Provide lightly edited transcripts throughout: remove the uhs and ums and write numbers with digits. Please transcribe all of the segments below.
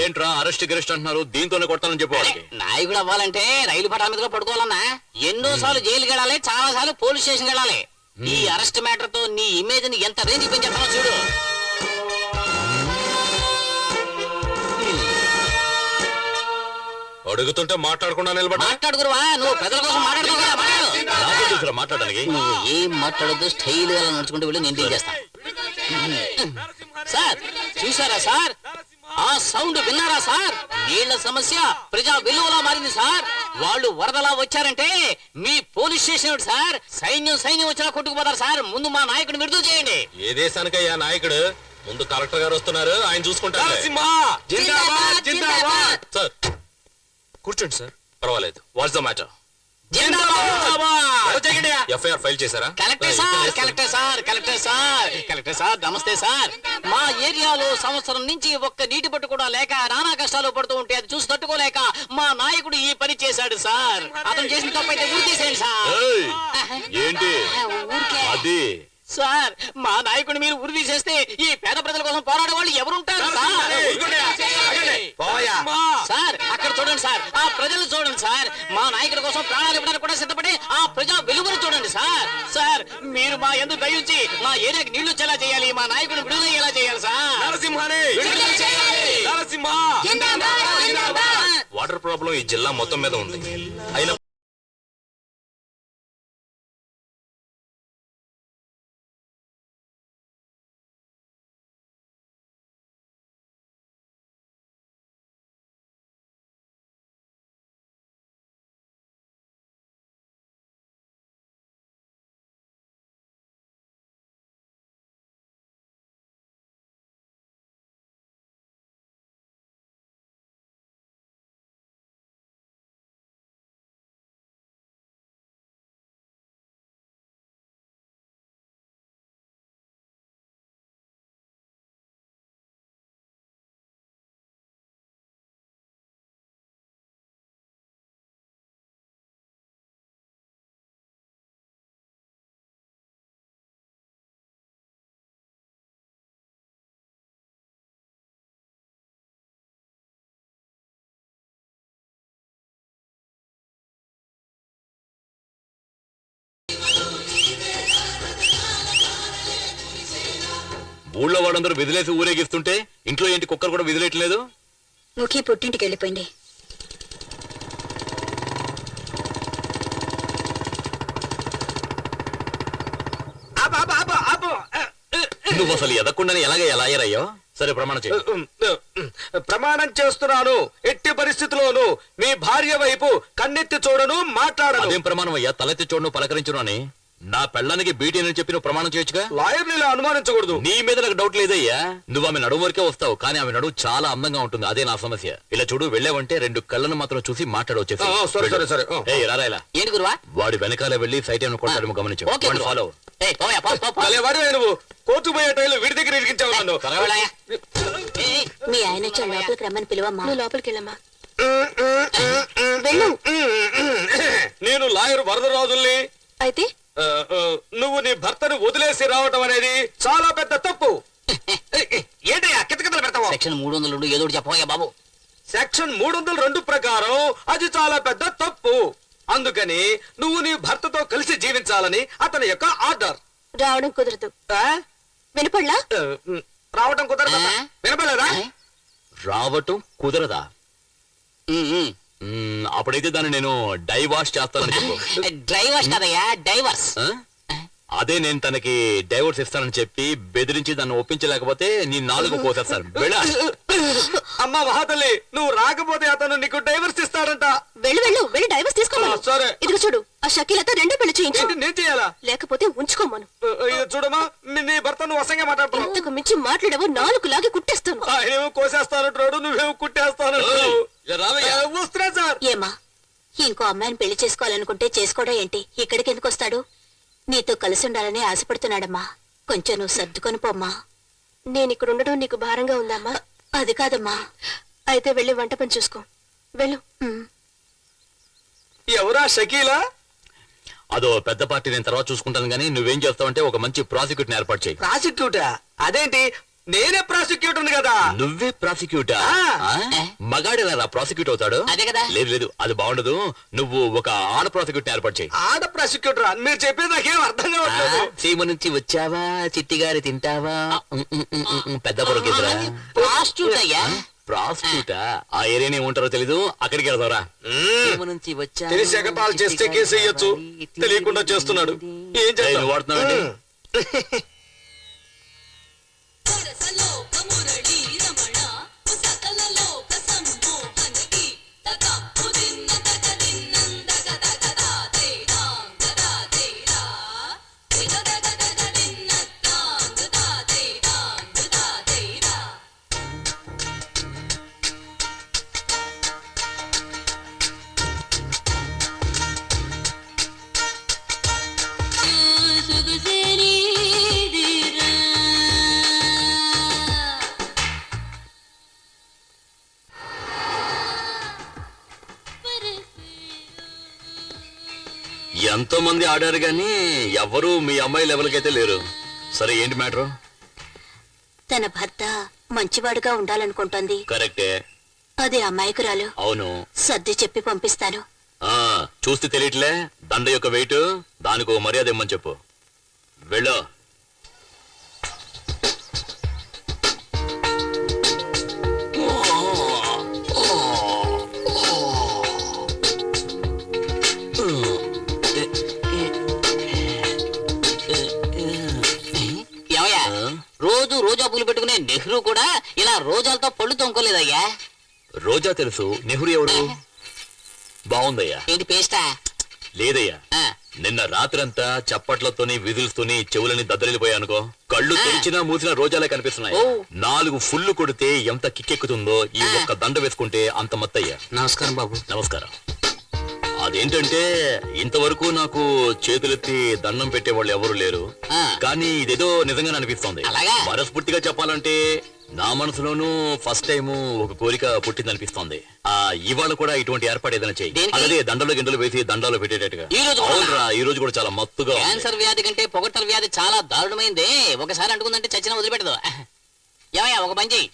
ఏంట్రా అరెస్ట్ గిరెస్ట్ అంటున్నారు, దీంతోనే కొట్టాలని చెప్పు వాళ్ళకి. నాయకుడు అవ్వాలంటే రైలు పట్టాల మీద పడుకోవాలన్నా ఎన్నో సార్లు జైలుకి వెళ్ళాలి, చాలా సార్లు పోలీస్ స్టేషన్ వెళ్ళాలి. ఈ అరెస్ట్ మ్యాటర్ తో నీ ఇమేజ్ ని ఎంత రేంజ్ పెంచేస్తానో చూడు. అడుగుతుంటే మాట్లాడకుండా నిలబడ. మాట్లాడుకురువా, నువ్వు ప్రజల కోసం మాట్లాడుకో కదా, మాట్లాడు. మాట్లాడడానికి నువ్వు ఏం మాట్లాడద్దు, స్టైల్ గా నడుచుకుంటూ వెళ్ళి నేను డీల్ చేస్తాను. సార్ చూసారా సార్, ఆ సౌండ్ విన్నారా సార్? నీళ్ల సమస్య ప్రజా విలువలా మారింది సార్. వాళ్ళు వరదలా వచ్చారంటే మీ పోలీస్ స్టేషన్ సార్, సైన్యం వచ్చినా కొట్టుకుపోతారు సార్. ముందు మా నాయకుడు విడుదల చేయండి. ఏ దేశానికయ్యా నాయకుడు? ముందు కలెక్టర్ గారు వస్తున్నారు, ఆయన చూసుకుంటారు. సార్ కూర్చోండి సార్, పర్వాలేదు. What's the matter? FIR file చేశారా? కలెక్టర్ సార్ నమస్తే సార్. మా ఏరియాలో సంవత్సరం నుంచి ఒక్క నీటి పట్టు కూడా లేక నానా కష్టాలు పడుతూ ఉంటే అది చూసి తట్టుకోలేక మా నాయకుడు ఈ పని చేశాడు సార్. అతను చేసిన తప్పైతే ఊరి తీసేయండి సార్. ఏయ్, ఏంటి ఊరికే అది? సార్ మా నాయకుడిని మీరు ఉరి తీసేస్తే ఈ పేద ప్రజల కోసం పోరాడే వాళ్ళు ఎవరుంటారు సార్? సార్ అక్కడ చూడండి సార్, ఆ ప్రజలు చూడండి సార్. మా నాయకుడి కోసం ప్రాణాలు ఇవ్వడానికి కూడా సిద్ధపడి ఆ ప్రజా వెలుగును చూడండి సార్. సార్ మీరు మా ఎందుకు దయించి మా ఏరియాకి నీళ్లు వచ్చేలా చేయాలి, మా నాయకుడిని విడుదల ఎలా చేయాలి సార్? విడుదల చేయాలి. వాటర్ ప్రాబ్లం ఈ జిల్లా మొత్తం మీద ఉంది. అయినా ఊళ్ళో వాడందరూ విదిలేసి ఊరేగిస్తుంటే ఇంట్లో ఏంటి కుక్కర్ కూడా విదిలేయట్లేదు? ముఖి పుట్టింటికి వెళ్ళిపోయింది. నువ్వు అసలు ఎదకుండానే ఎలా అయ్యారయ్యో? సరే ప్రమాణం చేయి. ప్రమాణం చేస్తున్నాను, ఎట్టి పరిస్థితిలోనూ మీ భార్య వైపు కన్నెత్తి చూడను, మాట్లాడను. అదేం ప్రమాణం అయ్యా? తలెత్తి చూడను పలకరించును అని నా పెళ్ళానికి బీటీ అని చెప్పి నువ్వు ప్రమాణం చేయొచ్చుగా. లాయర్ని ఇలా అనుమానించకూడదు. నీ మీద నాకు డౌట్ లేదయ్యా. నువ్వు ఆమె నడుము వరకే వస్తావు, కానీ ఆమె నడువు చాలా అందంగా ఉంటుంది. అదే నా సమస్య. ఇలా చూడు, వెళ్ళావంటే 2 కళ్ళను మాత్రం చూసి మాట్లాడవచ్చు. సరే. రారా ఇలా. ఏంటి గురువా? వాడి వెనకాల వెళ్ళి సైట్ ఏమైనా కొట్టాడేమో గమనించు. ఓకే గురువా. ఫాలో. వాడు నువ్వు కోర్టు పోయే టైంలో వీడి దగ్గర ఇరికించావు నన్ను. మీ ఆయన వచ్చి లోపలికి రమ్మని పిలువమ్మా. నువ్వు లోపలికి వెళ్ళమ్మా. వెళ్ళు. నేను లాయర్ వరదరాజుల్ని. అయితే నువ్వు నీ భర్తను వదిలేసి రావటం అనేది చాలా పెద్ద తప్పు. ఏంటయ్యా కితకితలు పెడతావా? సెక్షన్ 302 ఏదో చెప్పవయ్యా బాబు. సెక్షన్ 302 ప్రకారం అది చాలా పెద్ద తప్పు. అందుకని నువ్వు నీ భర్తతో కలిసి జీవించాలని అతని యొక్క ఆర్డర్. రావడం కుదరదు. వినపడలా? రావటం కుదరదా? వినపడలేదా? రావటం కుదరదా? అప్పుడైతే దాన్ని నేను డైవార్స్ చేస్తానని చెప్పు. డ్రైవర్స్ కదయ్యా, డైవర్స్. ఆ? అదే నేను తనకి డైవర్స్ ఇస్తానని చెప్పి బెదిరించి దాన్ని ఒప్పించలేకపోతే నీ 4 కోసేస్తాను. అమ్మా మహాతల్లి, నువ్వు రాకపోతే అతను నీకు డైవర్స్ ఇస్తాడంట. వెళ్ళి డైవర్స్ తీసుకోమను. సరే. ఇదిగో చూడు, ఆ షకీలతో 2 పెళ్లి చేయించు. ఏంటి నేను చేయాలా? లేకపోతే ఉంచుకోమను. ఇది చూడమ్మా, నీ భర్త నువ్వు అసంగా మాట్లాడుతున్నావు. ఇంతకు మించి మాట్లాడేవో 4 లాగి కుట్టేస్తాను. ఆయనేమో కోసేస్తానంటున్నాడు, నువ్వేమో కుట్టేస్తానంటున్నావు. వస్తున్నా సార్. ఏమా, ఇంకో అమ్మాయిని పెళ్లి చేసుకోవాలనుకుంటే చేసుకోవడం ఏంటి? ఇక్కడికి ఎందుకు వస్తాడు? నీతో కలిసి ఉండాలని ఆశపడుతున్నాడమ్మా. కొంచెం నువ్వు సర్దుకొని పోమ్మా. నేను ఇక్కడ ఉండడం నీకు భారంగా ఉందమ్మా? అది కాదమ్మా. అయితే వెళ్ళి వంట పని చూసుకో. వెళ్ళు. ఎవరా షకీలా? అదో పెద్ద పార్టీ, నేను తర్వాత చూసుకుంటాను. కానీ నువ్వేం చేస్తావంటే ఒక మంచి ప్రాసిక్యూటర్ ఏర్పాటు చేయి. ప్రాసిక్యూటా? అదేంటి నేనే ప్రాసిక్యూటర్ కదా. నువ్వే ప్రాసిక్యూటర్? ఆ. మగాడేలా ప్రాసిక్యూట్ అవుతాడు? అదే కదా. లేదు లేదు, అది బాగుండదు. నువ్వు ఒక ఆడ ప్రాసిక్యూట్ ఏర్పాటు చేయి. ఆడ ప్రాసిక్యూటర్ మీరు చెప్పేది నాకేం అర్థం కావట్లేదు. సీమ నుంచి వచ్చావా, చిట్టిగారి తింటావా, పెద్ద పొరకేసరా? ప్రాస్టిట్యూట్ అయ్యా. ప్రాస్టిట్యూటా? ఆ ఏరియాని ఏముంటారో తెలీదు, అక్కడికి వెళ్దారా? నుంచి వచ్చా తెలిసి ఎగతాళి చేస్తే కేసు వేయొచ్చు. తెలియకుండా చేస్తున్నాడు. ఏం చేస్తాం? వాడుతున్నావండి. సరసలోక మురళీ రమణ సకలలోక సంమోహనకి తగప్పుదిన్న తగదిన్నందగ దగదా తేడాంగదా తేడా తిగదగదగదిన్నత్తాంగదా తేడాంగదా తేడా సుగుసేరి దిరా ఎంతో మంది ఆడారు గాని ఎవరు మీ అమ్మాయి లెవెల్కి అయితే లేరు. సరే ఏంటి మ్యాటర్? తన భర్త మంచివాడుగా ఉండాలనుకుంటోంది. కరెక్టే. అదే అమాయకురాలు. అవును. సర్ది చెప్పి పంపిస్తాను. ఆ చూస్తే తెలియట్లే దండ యొక్క వెయిట్, దానికి ఓ మర్యాద ఇమ్మని చెప్పు. వెళ్ళు. ఏమయ్యా, రోజు రోజా పూలు పెట్టుకునే నెహ్రూ కూడా ఇలా రోజాలతో పళ్ళు తొంకోలేదయ్యా. రోజా తెలుసు, నెహ్రూ ఎవరు? బాగుందయ్యా. ఏంటి పేస్టా? లేదయ్యా, ఆ, నిన్న రాత్రంతా చప్పట్లతోని విధులతోని చెవులని దద్దరిల్లిపోయానుకో. కళ్ళు తెరిచినా మూసినా రోజాలే కనిపిస్తున్నాయి. ఓ. 4 ఫుల్లు కొడితే ఎంత కిక్కెక్కుతుందో ఈ ఒక్క దండ వేసుకుంటే అంత మత్తయ్యా. నమస్కారం బాబు. నమస్కారం. అదేంటంటే ఇంతవరకు నాకు చేతులెత్తి దండం పెట్టేవాళ్ళు ఎవరు లేరు. ఆ. కానీ ఇదేదో నిజంగా అనిపిస్తోంది. అలాగా? మనస్ఫూర్తిగా చెప్పాలంటే నా మనసులోనూ ఫస్ట్ టైం ఒక కోరిక పుట్టిందనిపిస్తోంది. ఇవాళ కూడా ఇటువంటి ఏర్పాటు ఏదైనా చెయ్యి. దేనికి? అలాగే దండలు గిండలు వేసి దండాలు పెట్టేటట్టుగా. ఈ రోజు కూడా? అవునరా, ఈ రోజు కూడా చాలా మత్తుగా ఉంది. క్యాన్సర్ వ్యాధి కంటే పొగట్టల వ్యాధి చాలా దారుణమైంది. ఒకసారి అంటుకుందంటే చచ్చిన వదిలిపెట్టదు. ఏమయ్యా, ఒక పని చెయ్యి.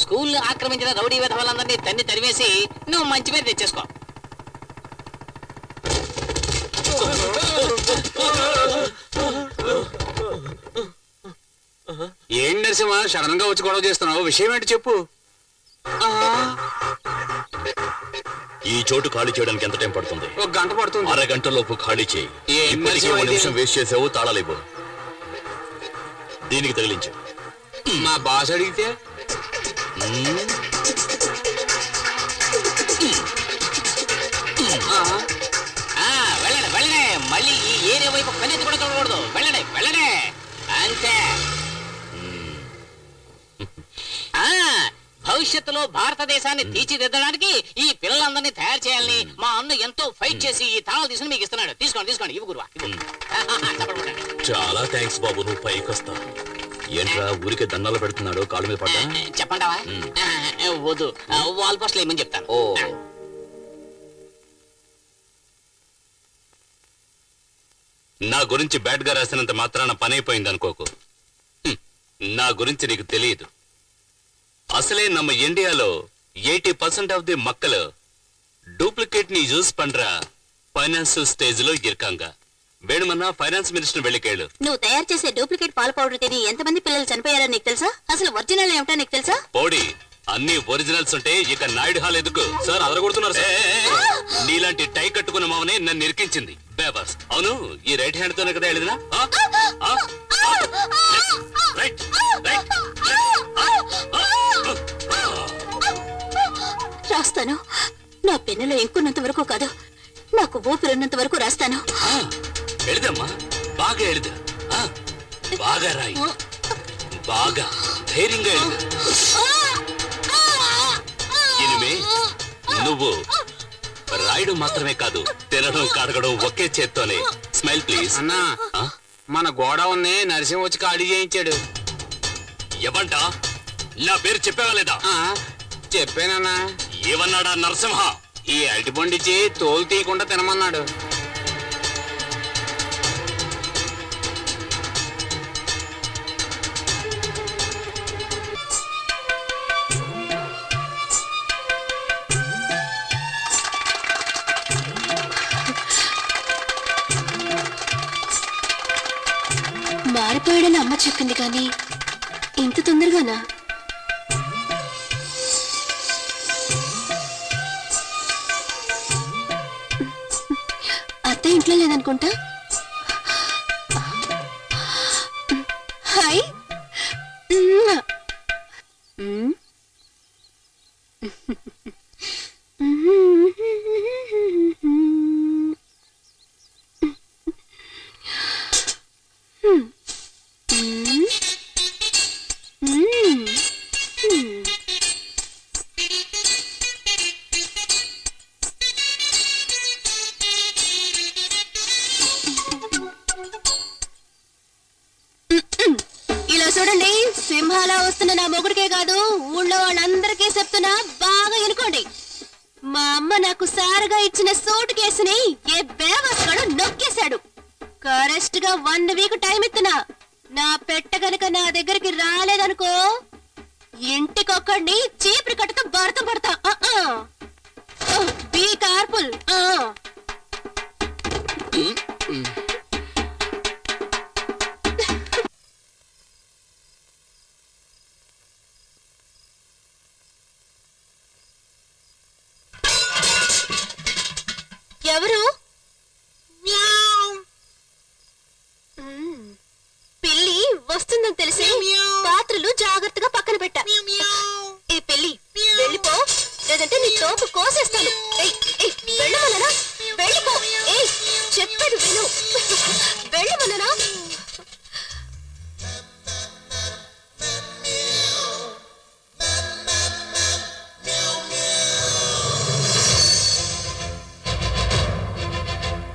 స్కూల్ ఆక్రమించిన రౌడీ విధవాళ్ళందరినీ తన్ని తరివేసి నువ్వు మంచి పేరు తెచ్చేసుకో. ఏం నరసింహ సడన్ గా వచ్చి గొడవ చేస్తున్నావు? విషయం ఏంటి చెప్పు. ఈ చోటు ఖాళీ చేయడానికి ఎంత టైం పడుతుంది? 1 గంట పడుతుంది. అరగంటలోపు ఖాళీ చేయి. ఏం ఇప్పటికే నరసింహ 1 ఇది? నిమిషం వేస్ట్ చేసావు. తాళాలివ్వు. దీనికి తగిలించు. మా బాస్ అడిగితే వెళ్ళండి వెళ్ళండి. మళ్ళీ ఈ ఏరియా వైపు కన్నెత్తి కూడా చూడకూడదు. వెళ్ళండి వెళ్ళండి. అంతే. ఆ, భవిష్యత్తులో భారతదేశాన్ని తీర్చిదిద్దడానికి ఈ పిల్లలందరినీ తయారు చేయాలని మా అన్న ఎంతో ఫైట్ చేసి ఈ తాళాలు తీసుకుని మీకు ఇస్తున్నాడు. తీసుకోండి తీసుకోండి. ఇవి గురువా. చాలా థ్యాంక్స్ బాబు, నువ్వు పైకి వస్తా. ఏంట్రా ఊరికే దండాలు పెడుతున్నాడు, కాళ్ళ మీద పడ్డా? చెప్పంటావా? వద్దు, వాల్ పోస్ట్లు ఏమని చెప్తాను. ఓ, నా గురించి బ్యాడ్ గా రాసినంత మాత్రాన పని అయిపోయింది అనుకోకు. నా గురించి నీకు తెలియదు. అసలే நம்ம ఇండియాలో 80% ఆఫ్ ది మక్కలు డూప్లికేట్ ని యూజ్ పண்றா ఫైనాన్స్ స్టేజ్ లో ఇరుకాంగా. వేణుమన్నా ఫైనాన్స్ మినిస్టర్ వెళ్ళి కేಳು. నువ్వు తయారు చేసే డూప్లికేట్ పాల పౌడర్ తిని ఎంతమంది పిల్లలు చనిపోయారో నీకు తెలుసా? అసలు ఒరిజినల్ ఏమిటో నీకు తెలుసా? పోడి, అన్ని ఒరిజినల్స్ ఉంటే ఇక నాయుడు హాల్ ఎందుకు? సార్ అదరగొడుతున్నారు సార్. నీలాంటి టై కట్టుకున్న మామనే నన్ను ఇరికించింది బేబాస్. అవును, ఈ రైట్ హ్యాండ్ తోనే కదా వెళ్ళినా? Right right. రాస్తాను. నా పెన్నులో ఇంకున్నంత వరకు కాదు, నాకు ఊపిరున్నంత వరకు రాస్తాను. ఎഴുదమ్మా, బాగా ఎഴുదు. బాగా రాయి, బాగా ధైర్యంగా ఎഴുదు. ఇనిమే నువ్వు రాయడం మాత్రమే కాదు, తినడం కడగడం ఒకే చేత్తోనే. Smile please. అన్నా, మన గోడౌన్ని నరసింహ వచ్చి ఖాళీ చేయించాడు. ఎవంట? నా పేరు చెప్పావా లేదా? చెప్పానన్నా. ఏమన్నాడా నరసింహ? ఈ అరటిపండిచ్చి తోలు తీయకుండా తినమన్నాడు. తోయడని అమ్మ చెప్పింది కానీ ఇంత తొందరగానా? అత్త ఇంట్లో లేదనుకుంటా. హాయ్. ఇలా చూడండి, సింహాలా వస్తున్న నా మొగుడికే కాదు ఊళ్ళో వాళ్ళందరికీ చెప్తున్నా, బాగా ఎనుకోండి. మా అమ్మ నాకు సారుగా ఇచ్చిన సూట్ కేసుని ఏ బేవస్గాడు నొక్కేశాడు. కరెక్ట్ గా 1 వీక్ టైం ఇస్తున్నా. నా పెట్ట గనక నా దగ్గరికి రాలేదనుకో, ఇంటికొక్కడిని చీపురు కట్టతో భరతం పడతా. బీ కార్ఫుల్. ఎవరు? పిల్లి వస్తుందని తెలిసి పాత్రలు జాగ్రత్తగా పక్కన పెట్టా. ఏ పిల్లి వెళ్ళిపో, లేదంటే నీ తోపు కోసేస్తాను.